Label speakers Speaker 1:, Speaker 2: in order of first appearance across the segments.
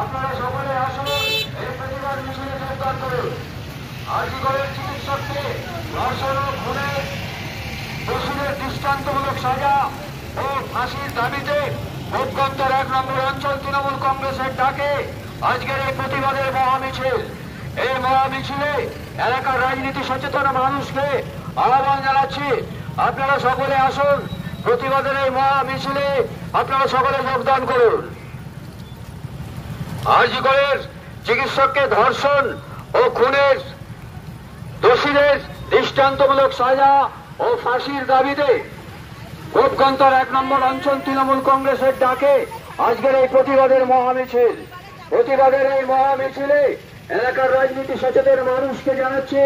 Speaker 1: আপনারা সকলে আসুন এই প্রতিবাদ মিছিলে যোগদান করুন। আজিগরের চিকিৎসককে ধর্ষণ ও খুনে দোষীদের দৃষ্টান্তমূলক সাজা ও ফাঁসির দাবিতে ভোটগন্তর 1 নম্বর অঞ্চল তৃণমূল কংগ্রেসের ডাকে আজকের এই প্রতিবাদের মহামিছিল। এই মহামিছিলে এলাকার রাজনীতি সচেতন মানুষকে আহ্বান জানাচ্ছি, আপনারা সকলে আসুন প্রতিবাদের এই মহামিছিলে আপনারা সকলে যোগদান করুন। আজিগরের চিকিৎসককে ধর্ষণ ও খুনের দোষীদের দৃষ্টান্তমূলক সাজা ও ফাঁসির দাবিতে ভোটগন্তর 1 নম্বর অঞ্চল তৃণমূল কংগ্রেসের ডাকে আজকের এই প্রতিবাদের মহামিছিল। প্রতিবাদের এই মহামিছিলে এলাকার রাজনীতি সচেতন মানুষকে জানাচ্ছে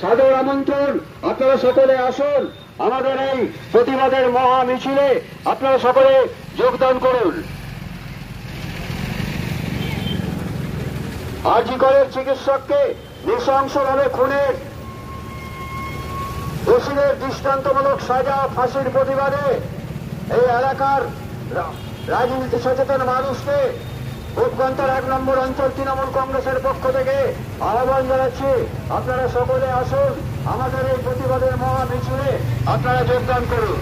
Speaker 1: সাদর আমন্ত্রণ, আপনারা সকলে আসুন আমাদের এই প্রতিবাদের মহামিছিলে আপনারা সকলে যোগদান করুন। আজিগরের চিকিৎসককে নৃশংসভাবে খুনের দোষীদের দৃষ্টান্তমূলক সাজা ফাঁসির প্রতিবাদে এই এলাকার রাজনীতি সচেতন মানুষকে ভোটগন্তর 1 নম্বর অঞ্চল তৃণমূল কংগ্রেসের পক্ষ থেকে আহ্বান জানাচ্ছি, আপনারা সকলে আসুন আমাদের এই প্রতিবাদের মহামিছিলে আপনারা যোগদান করুন।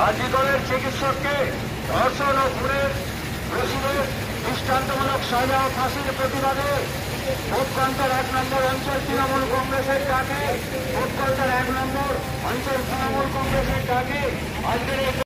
Speaker 1: আজিগরের চিকিৎসককে ধর্ষণ ও খুনের দোষীদের দৃষ্টান্তমূলক সাজা ও ফাঁসির প্রতিবাদে ভোটগন্তর 1 নম্বর অঞ্চল তৃণমূল কংগ্রেসের ডাকে ভোটগন্তর 1 নম্বর অঞ্চল তৃণমূল কংগ্রেসের ডাকে আজকের